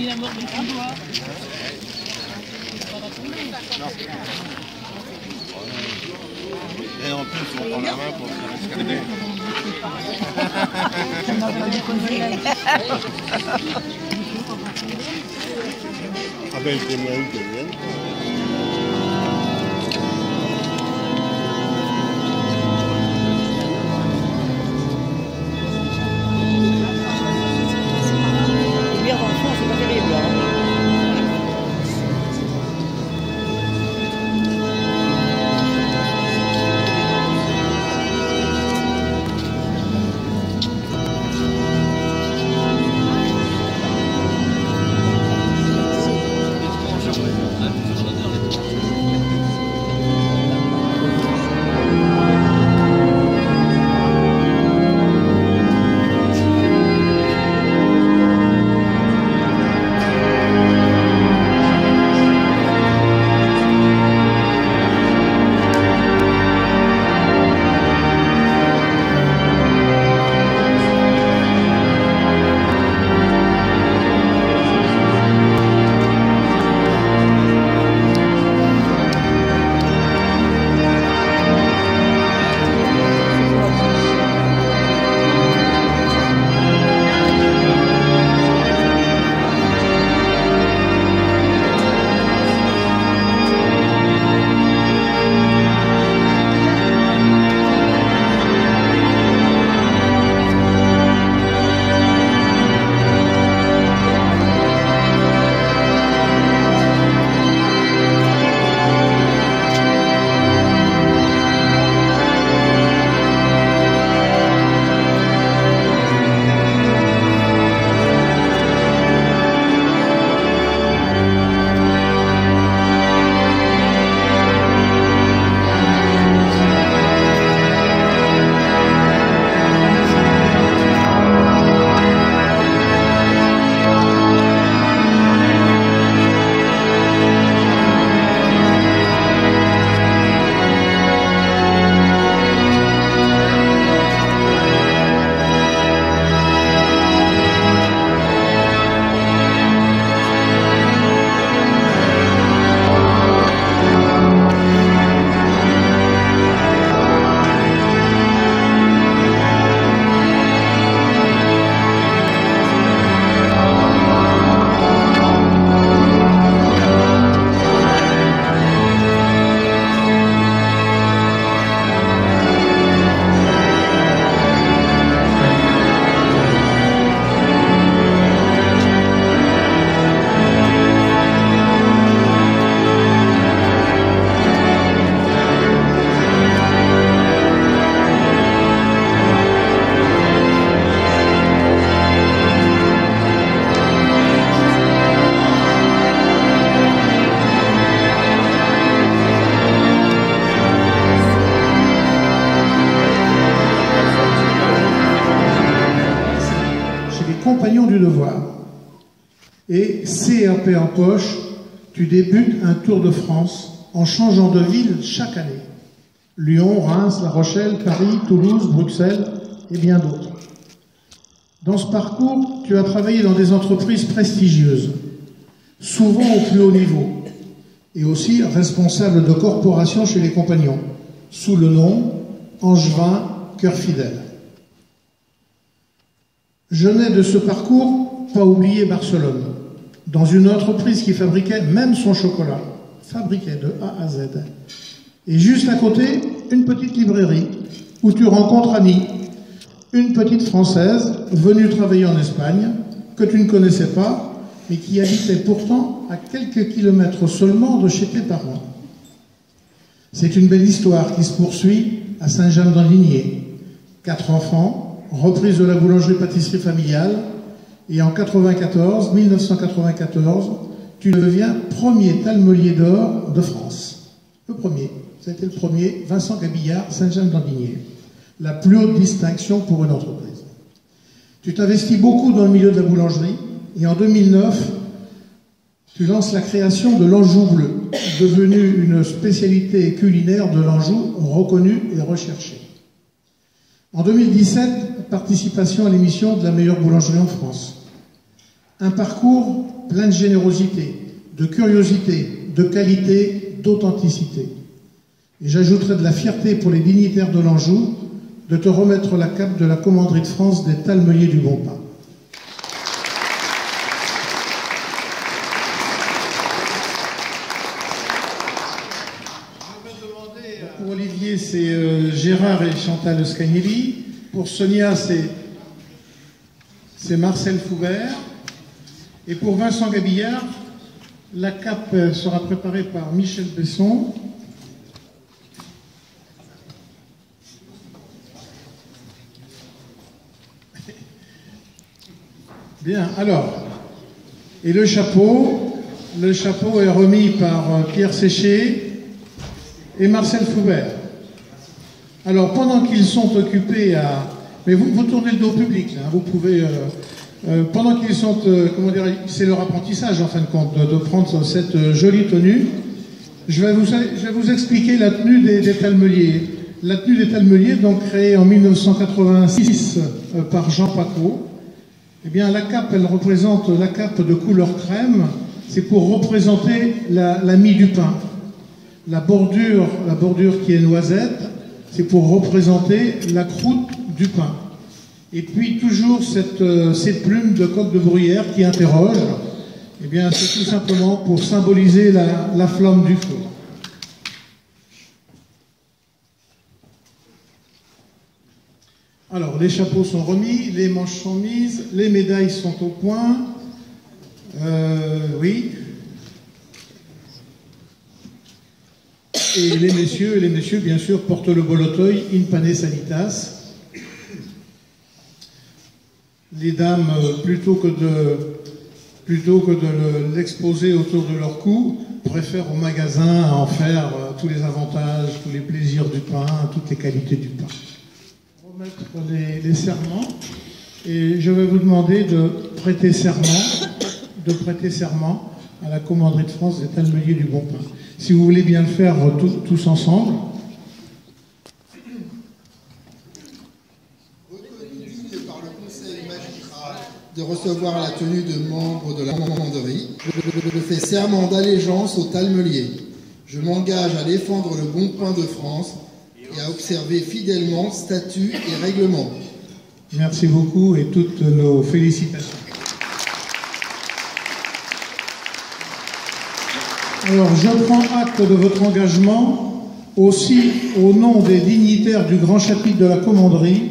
Il a mordu son doigt. Et en plus, on prend la main pour se escalader. Ah ben, c'est moi qui viens. Compagnon du devoir. Et CAP en poche, tu débutes un tour de France en changeant de ville chaque année. Lyon, Reims, La Rochelle, Paris, Toulouse, Bruxelles et bien d'autres. Dans ce parcours, tu as travaillé dans des entreprises prestigieuses, souvent au plus haut niveau, et aussi responsable de corporations chez les compagnons, sous le nom Angevin Cœur Fidèle. Je n'ai de ce parcours pas oublié Barcelone, dans une entreprise qui fabriquait même son chocolat, fabriquait de A à Z. Et juste à côté, une petite librairie où tu rencontres Annie, une petite Française venue travailler en Espagne, que tu ne connaissais pas, mais qui habitait pourtant à quelques kilomètres seulement de chez tes parents. C'est une belle histoire qui se poursuit à Saint-Jean-d'Andigné. 4 enfants, reprise de la boulangerie-pâtisserie familiale, et en 1994, tu deviens premier talmelier d'or de France. Le premier, C'était le premier, Vincent Gabillard, Saint-Jean-d'Andigné. La plus haute distinction pour une entreprise. Tu t'investis beaucoup dans le milieu de la boulangerie et en 2009, tu lances la création de l'Anjou bleu, devenue une spécialité culinaire de l'Anjou reconnue et recherchée. En 2017, participation à l'émission de la meilleure boulangerie en France. Un parcours plein de générosité, de curiosité, de qualité, d'authenticité. Et j'ajouterai de la fierté pour les dignitaires de l'Anjou de te remettre la cape de la commanderie de France des Talmeliers du Bon Pain. Pour Olivier, c'est Gérard et Chantal Scagnelli. Pour Sonia, c'est Marcel Foubert. Et pour Vincent Gabillard, la cape sera préparée par Michel Besson. Bien, alors, et le chapeau est remis par Pierre Séché et Marcel Foubert. Alors, pendant qu'ils sont occupés à... Mais vous tournez le dos au public, là, vous pouvez... pendant qu'ils sont... comment dire, c'est leur apprentissage, en fin de compte, de prendre cette jolie tenue. Je vais vous expliquer la tenue des Talmeliers. La tenue des Talmeliers, donc créée en 1986 par Jean Paco. Eh bien, la cape, elle représente la cape de couleur crème. C'est pour représenter la mie du pain. La bordure qui est noisette, c'est pour représenter la croûte du pain. Et puis, toujours cette plume de coq de bruyère qui interroge. Eh bien, c'est tout simplement pour symboliser la flamme du feu. Alors, les chapeaux sont remis, les manches sont mises, les médailles sont au point. Oui. Et les messieurs, bien sûr, portent le boloteuil in pane sanitas. Les dames, plutôt que de l'exposer autour de leur cou, préfèrent au magasin en faire tous les avantages, tous les plaisirs du pain, toutes les qualités du pain. Remettre les serments, et je vais vous demander de prêter serment à la commanderie de France des Talmeliers du Bon Pain. Si vous voulez bien le faire tous ensemble. Reconnu par le conseil magistral de recevoir la tenue de membre de la commanderie, je fais serment d'allégeance aux Talmeliers. Je m'engage à défendre le bon pain de France et à observer fidèlement statuts et règlements. Merci beaucoup et toutes nos félicitations. Alors, je prends acte de votre engagement, aussi au nom des dignitaires du grand chapitre de la commanderie,